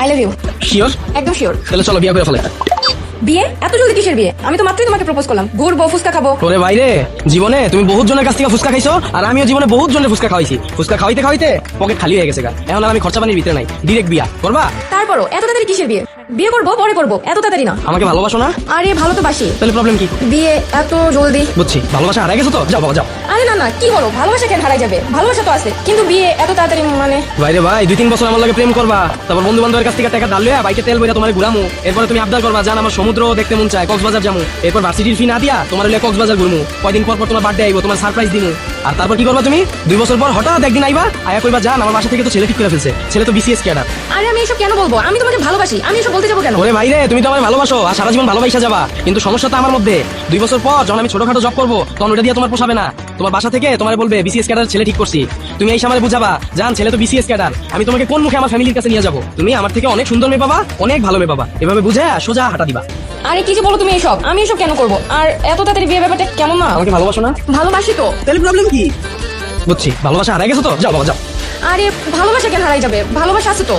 I love you. Sure? একদম sure. তাহলে চলো বিয়ে করে ফেলে। বিয়ে? এত জলদি কিসের বিয়ে? আমি তো মাত্রই তোমাকে প্রপোজ করলাম। ঘুরবো, ফুচকা খাবো। ওরে বাইরে, জীবনে তুমি বহুত জনের কাছ থেকে ফুচকা খাইছো, আর আমিও জীবনে বহুত জনের ফুচকা খাওয়াইছি। ফুচকা খাওয়াইতে খাওয়াইতে পকেট খালি হয়ে গেছে গা। এখন আর আমি খরচা পানির ভিতরে নাই। ডিরেক্ট বিয়া করবা? তারপরও এত তাড়াতাড়ি কিসের বিয়ে? বিয়ে করবো, পরে করবো, এত তাড়াতাড়ি না। আমাকে ভালোবাসো না? আরে ভালো তো বাসি। তাহলে প্রবলেম কি? বিয়ে এত জলদি? বুঝছি, ভালোবাসা হারাই গেছো তো। যাও বাবা যাও। আরে না না, কি বলো? ভালোবাসা কেন হারাই যাবে? ভালোবাসা তো আছে, কিন্তু বিয়ে এত তাড়াতাড়ি মানে? বাইরে ভাই, 2-3 বছর আমার লাগে প্রেম করবা, তারপর বন্ধু বান্ধবের কাছ থেকে টাকা ধার লইয়া বাইকে তেল বইরা তোমার ঘুরামু, এরপরে তুমি আবদার করবা জান আমার সমুদ্র দেখতে মন চায়, কক্সবাজার যামু, এরপর ভার্সিটির ফি না দিয়া তোমার লইয়া কক্সবাজার ঘুরমু, কয়দিন পর পর তোমার বার্থডে আইবো, তোমার সারপ্রাইজ দিমু, আর তারপর কি করবা তুমি? 2 বছর পর হঠাৎ একদিন আইবা, আয়া কইবা জান আমার বাসা থেকে তো ছেলে ঠিক করে ফেলছে, ছেলে তো বিসিএস ক্যাডার। আরে আমি এসব কেন বলবো? আমি তোমাকে ভালোবাসি, আমি এসব বলতে যাবো কেন? ওরে ভাই রে, তুমি তো আমার ভালোবাসো আর সারা জীবন ভালোবাসা যাবা, কিন্তু সমস্যা তো আমার মধ্যে। 2 বছর পর যখন আমি ছোটখাটো জব করবো, তখন ওটা দিয়ে তোমার পোষাবে না। তোমার বাসা থেকে তোমার বলবে বিসিএস ক্যাডার ছেলে ঠিক করছি, তুমি এই সামনে বুঝাবা জান ছেলে তো বিসিএস ক্যাডার, আমি তোমাকে কোন মুখে আমার ফ্যামিলির কাছে নিয়ে যাবো? তুমি আমার থেকে অনেক সুন্দর মেয়ে পাবা, অনেক ভালো মেয়ে পাবা, এভাবে বুঝে সোজা হাঁটা দিবা। আরে কি যে বলো তুমি এসব? আমি এসব কেন করবো? আর এত তাড়াতাড়ি বিয়ে ব্যাপারটা কেমন না? আমাকে ভালোবাসো না? ভালোবাসি তো। তাহলে প্রবলেম কি? বুঝছি, ভালোবাসা হারাই গেছো তো। যাও বাবা যাও। আরে ভালোবাসা কেন হারাই যাবে? ভালোবাসা আছে তো।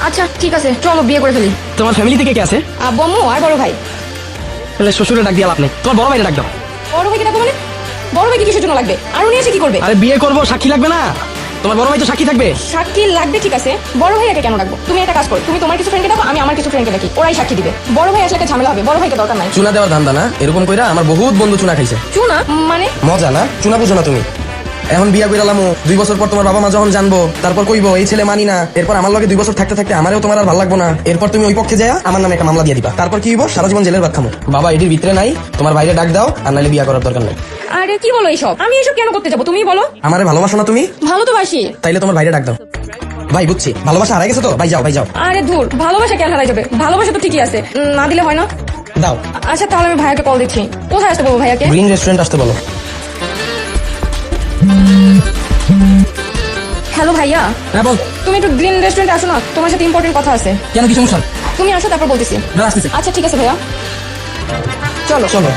আচ্ছা ঠিক আছে, চলো বিয়ে করে ফেলি। তোমার ফ্যামিলি থেকে কে আছে? আব্বু আম্মু আর বড় ভাই। তাহলে শ্বশুরে ডাক দিয়ে লাভ নেই, তোমার বড় ভাইরে ডাক দাও। বড় ভাইকে দেখো মানে? বড় ভাইকে কিসের জন্য লাগবে? আর উনি এসে কি করবে? আরে বিয়ে করবো, সাক্ষী লাগবে না? তোমার বড় ভাই তো সাক্ষী থাকবে। সাক্ষী লাগবে ঠিক আছে, বড় ভাইয়াকে কেন রাখবো? তুমি একটা কাজ করো, তুমি তোমার কিছু ফ্রেন্ডকে ডাকো, আমি আমার কিছু ফ্রেন্ডকে ডাকি, ওরাই সাক্ষী দিবে। বড় ভাই আসলে একটা ঝামেলা হবে, বড় ভাইকে দরকার নাই। চুনা দেওয়ার ধান্দা না, এরকম কইরা আমার বহুত বন্ধু চুনা খাইছে। চুনা মানে? মজা না, চুনা বুঝো না তুমি? এখন বিয়া কইরালামু, 2 বছর পর তোমার বাবা মা যখন জানবো, তারপর কইবো এই ছেলে মানি না, এরপর আমার লগে 2 বছর থাকতে থাকতে আমারও তোমার আর ভালো লাগবো না, এরপর তুমি ওই পক্ষে যায় আমার নামে একটা মামলা দিয়ে দিবা, তারপর কি হইব? সারা জীবন জেলের ভাত খামু। বাবা এটির ভিতরে নাই, তোমার বাইরে ডাক দাও, আর নাহলে বিয়া করার দরকার নাই। আরে কি বলো এইসব? আমি এসব কেন করতে যাবো? তুমি বলো। আমারে ভালোবাসো না তুমি? ভালো তো বাসি। তাইলে তোমার বাইরে ডাক দাও। ভাই বুঝছি, ভালোবাসা হারাই গেছে তো। ভাই যাও, ভাই যাও। আরে ধুর, ভালোবাসা কেন হারাই যাবে? ভালোবাসা তো ঠিকই আছে, না দিলে হয় না? দাও। আচ্ছা তাহলে আমি ভাইয়াকে কল দিচ্ছি। কোথায় আসতে বলবো ভাইয়াকে? গ্রিন রেস্টুরেন্ট আসতে বলো। হ্যালো ভাইয়া, হ্যাঁ বল। তুমি একটু গ্রিন রেস্টুরেন্টে আসো না, তোমার সাথে ইম্পর্টেন্ট কথা আছে। কেন, কি সমস্যা? তুমি আসো তারপর বলতেছি। আসতেছি। আচ্ছা ঠিক আছে ভাইয়া, চলো। চলো।